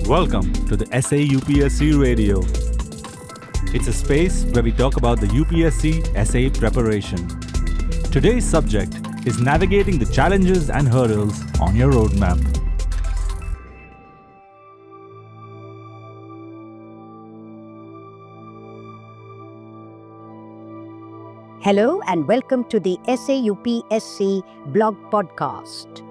Welcome to the SA UPSC Radio. It's a space where we talk about the UPSC SA preparation. Today's subject is navigating the challenges and hurdles on your roadmap. Hello and welcome to the SAUPSC blog podcast.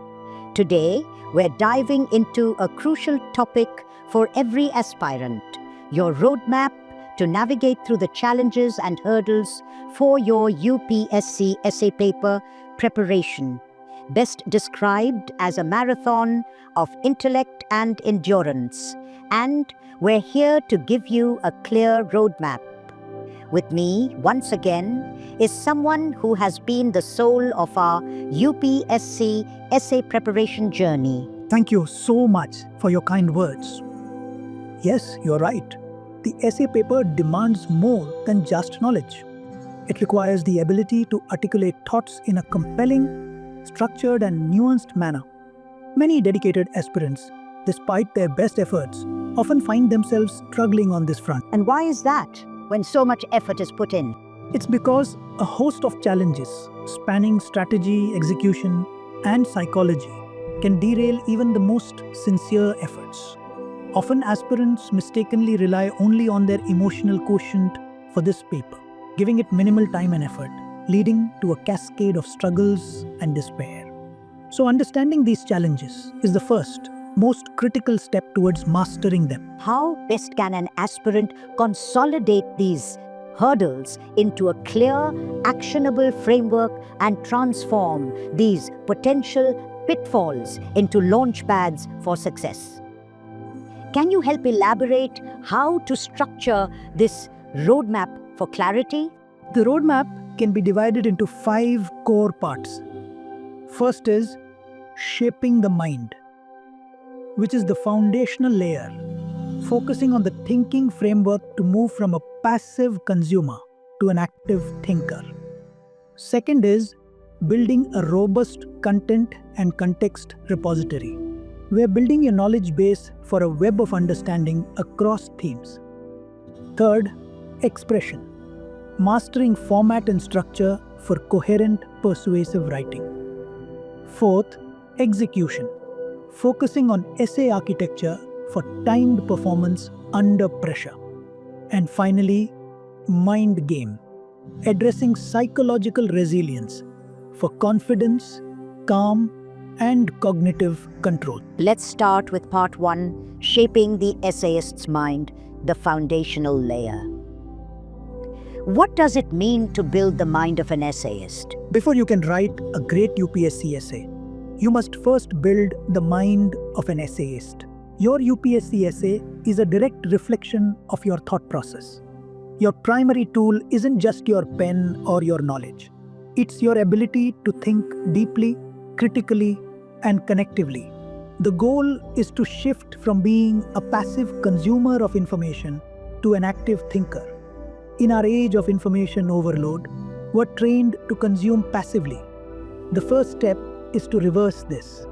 Today, we're diving into a crucial topic for every aspirant, your roadmap to navigate through the challenges and hurdles for your UPSC essay paper preparation, best described as a marathon of intellect and endurance. And we're here to give you a clear roadmap. With me, once again, is someone who has been the soul of our UPSC essay preparation journey. Thank you so much for your kind words. Yes, you're right. The essay paper demands more than just knowledge. It requires the ability to articulate thoughts in a compelling, structured, and nuanced manner. Many dedicated aspirants, despite their best efforts, often find themselves struggling on this front. And why is that, when so much effort is put in? It's because a host of challenges, spanning strategy, execution, and psychology, can derail even the most sincere efforts. Often aspirants mistakenly rely only on their emotional quotient for this paper, giving it minimal time and effort, leading to a cascade of struggles and despair. So understanding these challenges is the first, most critical step towards mastering them. How best can an aspirant consolidate these hurdles into a clear, actionable framework and transform these potential pitfalls into launch pads for success? Can you help elaborate how to structure this roadmap for clarity? The roadmap can be divided into 5 core parts. First is shaping the mind, which is the foundational layer, focusing on the thinking framework to move from a passive consumer to an active thinker. Second is building a robust content and context repository. We are building a knowledge base for a web of understanding across themes. Third, expression, mastering format and structure for coherent, persuasive writing. Fourth, execution, focusing on essay architecture for timed performance under pressure. And finally, mind game, addressing psychological resilience for confidence, calm, and cognitive control. Let's start with part 1, shaping the essayist's mind, the foundational layer. What does it mean to build the mind of an essayist? Before you can write a great UPSC essay, you must first build the mind of an essayist. Your UPSC essay is a direct reflection of your thought process. Your primary tool isn't just your pen or your knowledge. It's your ability to think deeply, critically, and connectively. The goal is to shift from being a passive consumer of information to an active thinker. In our age of information overload, we're trained to consume passively. The first step is to reverse this.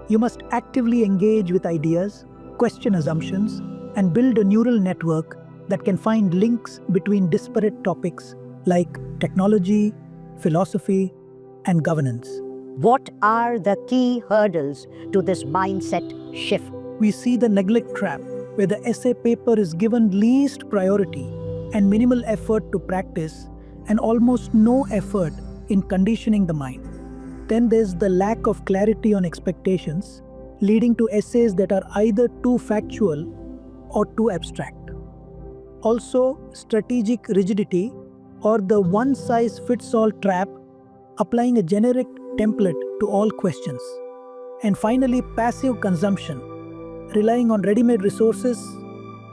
You must actively engage with ideas, question assumptions, and build a neural network that can find links between disparate topics like technology, philosophy, and governance. What are the key hurdles to this mindset shift? We see the neglect trap, where the essay paper is given least priority and minimal effort to practice and almost no effort in conditioning the mind. Then there's the lack of clarity on expectations, leading to essays that are either too factual or too abstract. Also, strategic rigidity, or the one-size-fits-all trap, applying a generic template to all questions. And finally, passive consumption, relying on ready-made resources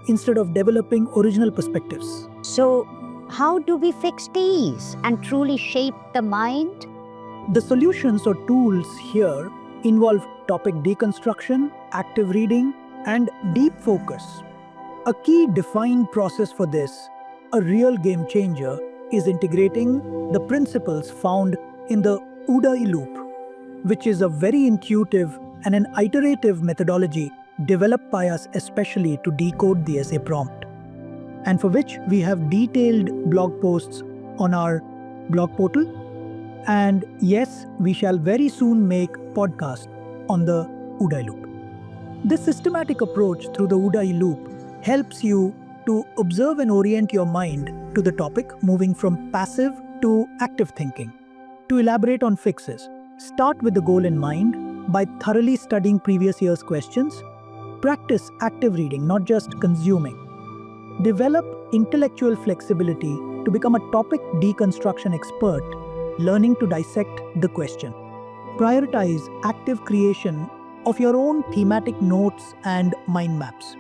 instead of developing original perspectives. So, how do we fix these and truly shape the mind? The solutions or tools here involve topic deconstruction, active reading, and deep focus. A key defined process for this, a real game changer, is integrating the principles found in the OODA loop, which is a very intuitive and an iterative methodology developed by us especially to decode the essay prompt, and for which we have detailed blog posts on our blog portal. And yes, we shall very soon make podcast on the Uday loop. This systematic approach through the Uday loop helps you to observe and orient your mind to the topic, moving from passive to active thinking. To elaborate on fixes, start with the goal in mind by thoroughly studying previous year's questions. Practice active reading, not just consuming. Develop intellectual flexibility to become a topic deconstruction expert, learning to dissect the question. Prioritize active creation of your own thematic notes and mind maps.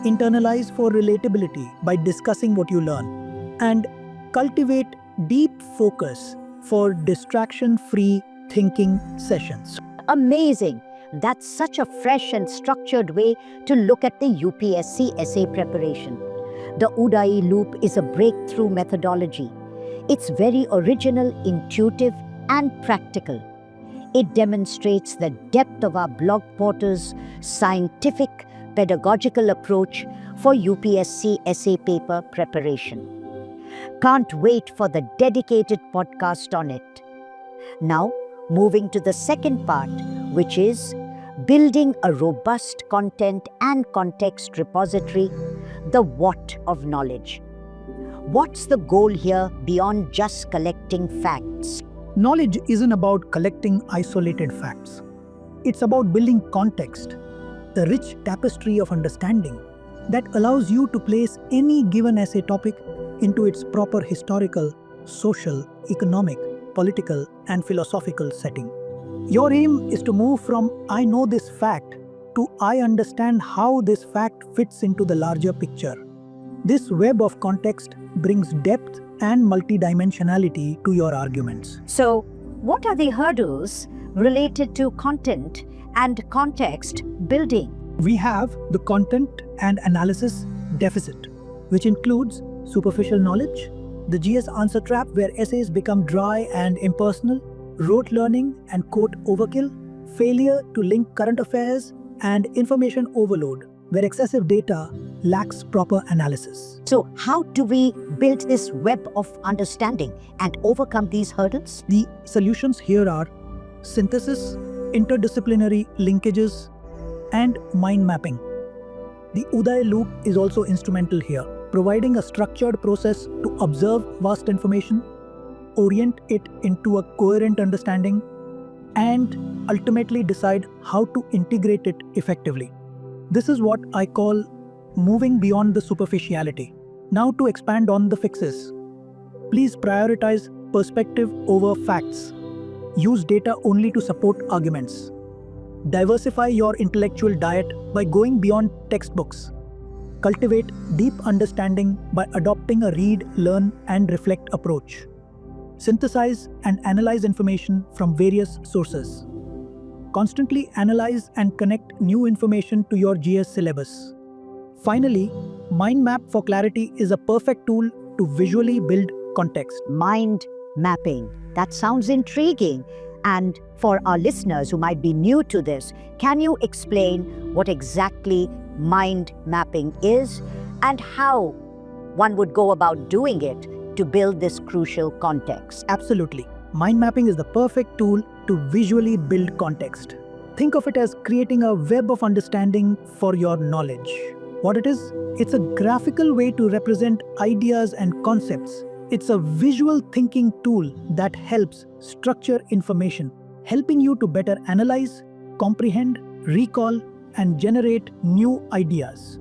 Internalize for relatability by discussing what you learn. And cultivate deep focus for distraction-free thinking sessions. Amazing! That's such a fresh and structured way to look at the UPSC essay preparation. The Uday loop is a breakthrough methodology. It's very original, intuitive, and practical. It demonstrates the depth of our blog portal's scientific, pedagogical approach for UPSC essay paper preparation. Can't wait for the dedicated podcast on it. Now, moving to the second part, which is building a robust content and context repository, the what of knowledge. What's the goal here beyond just collecting facts? Knowledge isn't about collecting isolated facts. It's about building context, the rich tapestry of understanding that allows you to place any given essay topic into its proper historical, social, economic, political, and philosophical setting. Your aim is to move from "I know this fact" to "I understand how this fact fits into the larger picture." This web of context brings depth and multidimensionality to your arguments. So, what are the hurdles related to content and context building? We have the content and analysis deficit, which includes superficial knowledge, the GS answer trap where essays become dry and impersonal, rote learning and quote overkill, failure to link current affairs, and information overload where excessive data lacks proper analysis. So, how do we build this web of understanding and overcome these hurdles? The solutions here are synthesis, interdisciplinary linkages, and mind mapping. The Uday loop is also instrumental here, providing a structured process to observe vast information, orient it into a coherent understanding, and ultimately decide how to integrate it effectively. This is what I call moving beyond the superficiality. Now to expand on the fixes. Please prioritize perspective over facts. Use data only to support arguments. Diversify your intellectual diet by going beyond textbooks. Cultivate deep understanding by adopting a read, learn, and reflect approach. Synthesize and analyze information from various sources. Constantly analyze and connect new information to your GS syllabus. Finally, mind map for clarity is a perfect tool to visually build context. Mind mapping. That sounds intriguing. And for our listeners who might be new to this, can you explain what exactly mind mapping is and how one would go about doing it to build this crucial context? Absolutely. Mind mapping is the perfect tool to visually build context. Think of it as creating a web of understanding for your knowledge. What it is? It's a graphical way to represent ideas and concepts. It's a visual thinking tool that helps structure information, helping you to better analyze, comprehend, recall, and generate new ideas.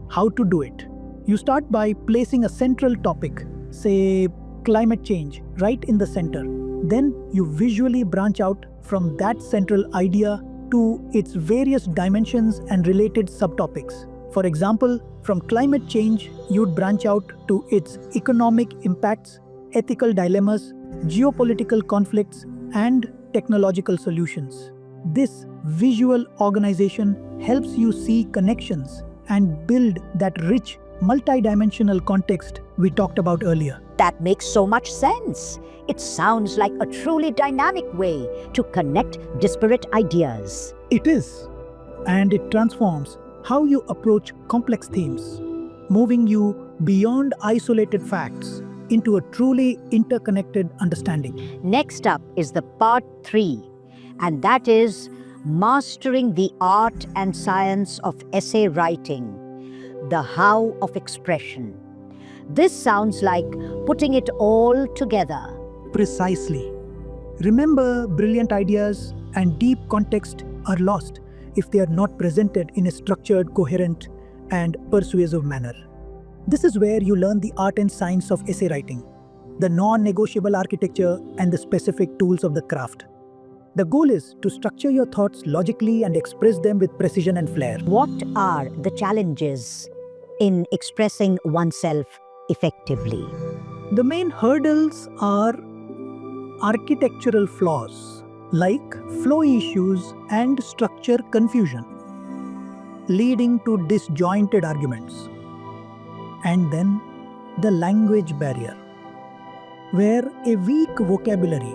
How to do it? You start by placing a central topic, say climate change, right in the center. Then you visually branch out from that central idea to its various dimensions and related subtopics. For example, from climate change, you'd branch out to its economic impacts, ethical dilemmas, geopolitical conflicts, and technological solutions. This visual organization helps you see connections and build that rich, multidimensional context we talked about earlier. That makes so much sense. It sounds like a truly dynamic way to connect disparate ideas. It is. and it transforms how you approach complex themes, moving you beyond isolated facts into a truly interconnected understanding. Next up is the part 3, and that is mastering the art and science of essay writing, the how of expression. This sounds like putting it all together. Precisely. Remember, brilliant ideas and deep context are lost if they are not presented in a structured, coherent, and persuasive manner. This is where you learn the art and science of essay writing, the non-negotiable architecture and the specific tools of the craft. The goal is to structure your thoughts logically and express them with precision and flair. What are the challenges in expressing oneself effectively? The main hurdles are architectural flaws like flow issues and structure confusion, leading to disjointed arguments. And then the language barrier, where a weak vocabulary,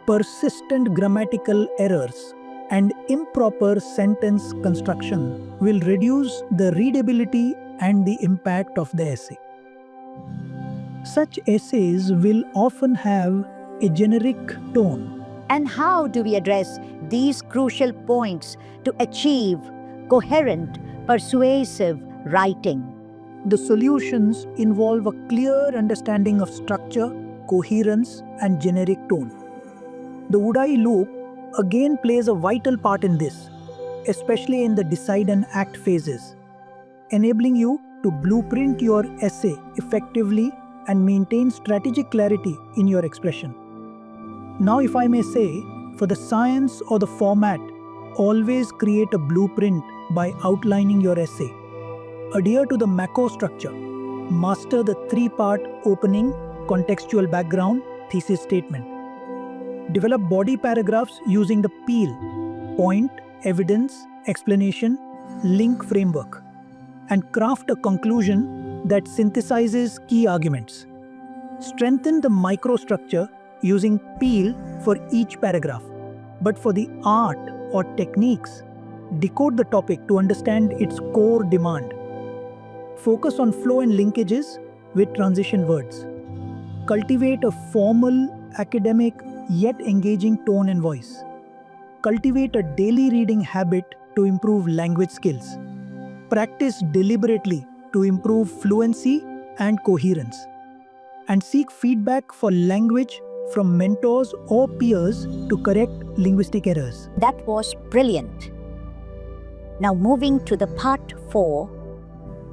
persistent grammatical errors, and improper sentence construction will reduce the readability and the impact of the essay. Such essays will often have a generic tone. And how do we address these crucial points to achieve coherent, persuasive writing? The solutions involve a clear understanding of structure, coherence, and generic tone. The Udai loop again plays a vital part in this, especially in the decide and act phases, enabling you to blueprint your essay effectively and maintain strategic clarity in your expression. Now, if I may say, for the science or the format, always create a blueprint by outlining your essay. Adhere to the Mako structure. Master the 3-part opening, contextual background, thesis statement. Develop body paragraphs using the PEAL, point, evidence, explanation, link framework, and craft a conclusion that synthesizes key arguments. Strengthen the microstructure using PEAL for each paragraph. But for the art or techniques, decode the topic to understand its core demand. Focus on flow and linkages with transition words. Cultivate a formal, academic, yet engaging tone and voice. Cultivate a daily reading habit to improve language skills. Practice deliberately to improve fluency and coherence. And seek feedback for language from mentors or peers to correct linguistic errors. That was brilliant. Now moving to the part 4,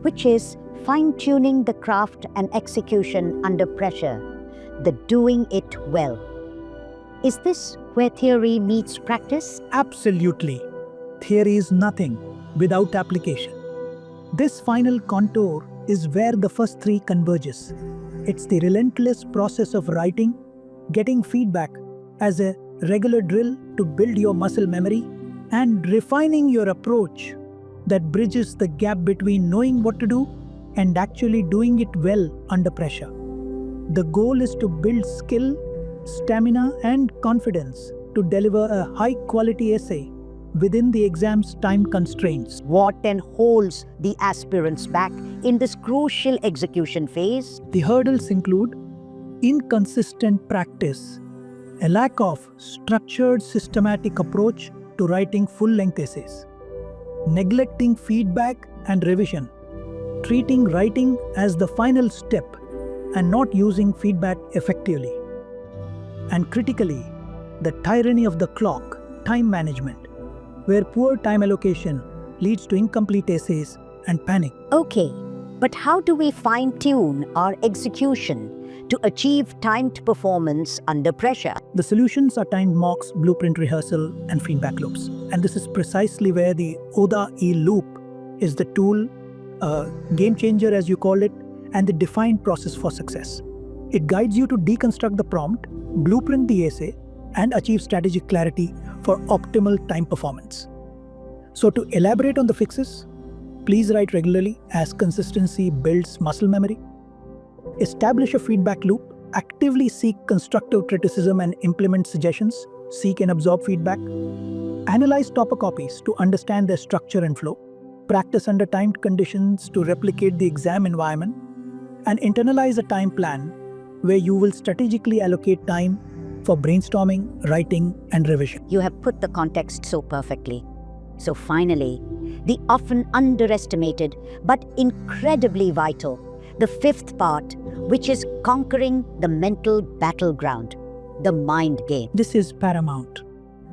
which is fine-tuning the craft and execution under pressure, the doing it well. Is this where theory meets practice? Absolutely. Theory is nothing without application. This final contour is where the first 3 converges. It's the relentless process of writing, getting feedback as a regular drill to build your muscle memory, and refining your approach that bridges the gap between knowing what to do and actually doing it well under pressure. The goal is to build skill, stamina, and confidence to deliver a high-quality essay within the exam's time constraints. What then holds the aspirants back in this crucial execution phase? The hurdles include inconsistent practice, a lack of structured, systematic approach to writing full-length essays, neglecting feedback and revision, treating writing as the final step and not using feedback effectively, and critically, the tyranny of the clock, time management, where poor time allocation leads to incomplete essays and panic. Okay, but how do we fine-tune our execution to achieve timed performance under pressure? The solutions are timed mocks, blueprint rehearsal, and feedback loops. And this is precisely where the ODA-E loop is the tool, game changer as you call it, and the defined process for success. It guides you to deconstruct the prompt, blueprint the essay, and achieve strategic clarity for optimal time performance. So to elaborate on the fixes, please write regularly as consistency builds muscle memory. Establish a feedback loop, actively seek constructive criticism and implement suggestions, seek and absorb feedback. Analyze topper copies to understand their structure and flow. Practice under timed conditions to replicate the exam environment. And internalize a time plan where you will strategically allocate time for brainstorming, writing, and revision. You have put the context so perfectly. So finally, the often underestimated but incredibly vital, the fifth part, which is conquering the mental battleground, the mind game. This is paramount.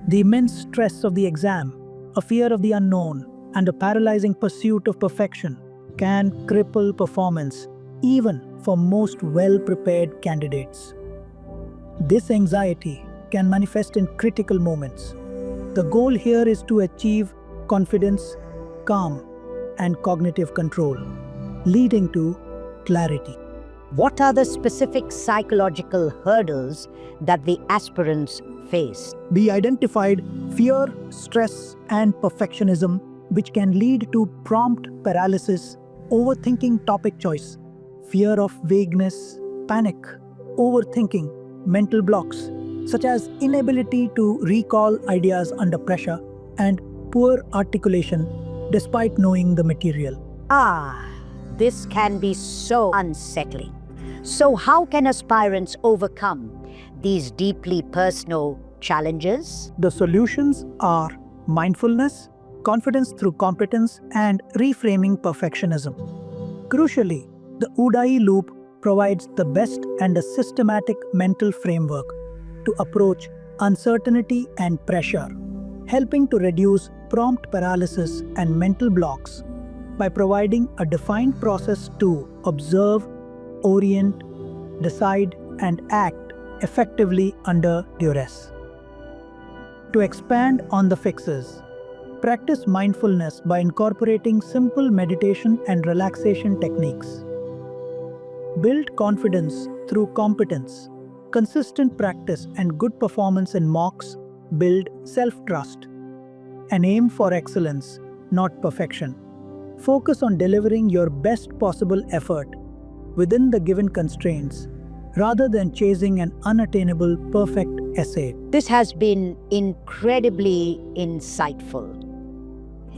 The immense stress of the exam, a fear of the unknown, and a paralyzing pursuit of perfection can cripple performance even for most well-prepared candidates. This anxiety can manifest in critical moments. The goal here is to achieve confidence, calm, and cognitive control, leading to clarity. What are the specific psychological hurdles that the aspirants face? We identified fear, stress, and perfectionism, which can lead to prompt paralysis, overthinking topic choice, fear of vagueness, panic, overthinking, mental blocks, such as inability to recall ideas under pressure, and poor articulation despite knowing the material. This can be so unsettling. So how can aspirants overcome these deeply personal challenges? The solutions are mindfulness, confidence through competence, and reframing perfectionism. Crucially, the Udai loop provides the best and a systematic mental framework to approach uncertainty and pressure, helping to reduce prompt paralysis and mental blocks by providing a defined process to observe, orient, decide, and act effectively under duress. To expand on the fixes, practice mindfulness by incorporating simple meditation and relaxation techniques. Build confidence through competence. Consistent practice and good performance in mocks build self-trust. And aim for excellence, not perfection. Focus on delivering your best possible effort within the given constraints rather than chasing an unattainable perfect essay. This has been incredibly insightful.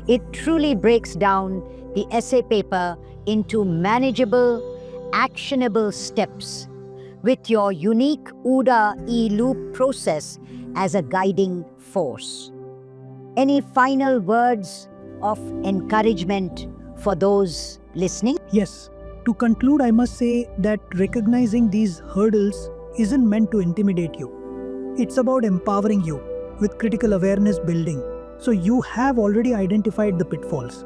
It truly breaks down the essay paper into manageable, actionable steps with your unique UDA e-loop process as a guiding force. Any final words of encouragement for those listening? Yes, to conclude, I must say that recognizing these hurdles isn't meant to intimidate you. It's about empowering you with critical awareness building. So you have already identified the pitfalls.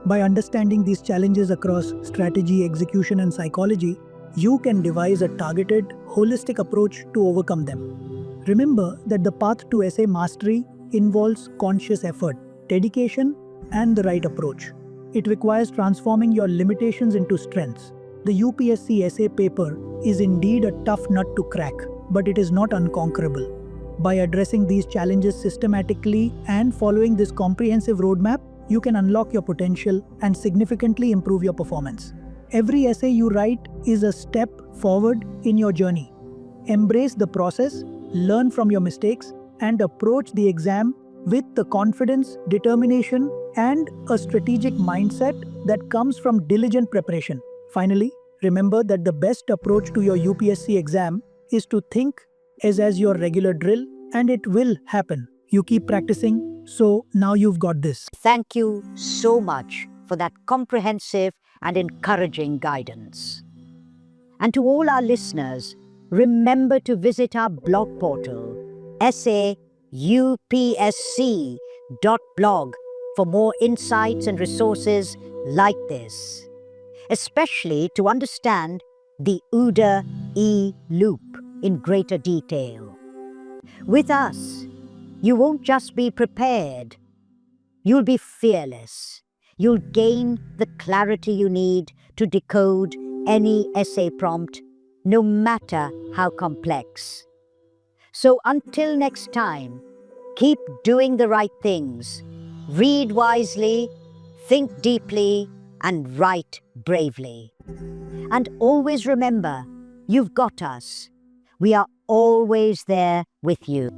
By understanding these challenges across strategy, execution, and psychology, you can devise a targeted, holistic approach to overcome them. Remember that the path to essay mastery involves conscious effort, dedication, and the right approach. It requires transforming your limitations into strengths. The UPSC essay paper is indeed a tough nut to crack, but it is not unconquerable. By addressing these challenges systematically and following this comprehensive roadmap, you can unlock your potential and significantly improve your performance. Every essay you write is a step forward in your journey. Embrace the process, learn from your mistakes, and approach the exam with the confidence, determination, and a strategic mindset that comes from diligent preparation. Finally, remember that the best approach to your UPSC exam is to think as your regular drill, and it will happen. You keep practicing, so now you've got this. Thank you so much for that comprehensive and encouraging guidance. And to all our listeners, remember to visit our blog portal, saupsc.blog, for more insights and resources like this, especially to understand the UDA e-loop in greater detail. With us, you won't just be prepared, you'll be fearless. You'll gain the clarity you need to decode any essay prompt, no matter how complex. So until next time, keep doing the right things. Read wisely, think deeply, and write bravely. And always remember, you've got us. We are always there with you.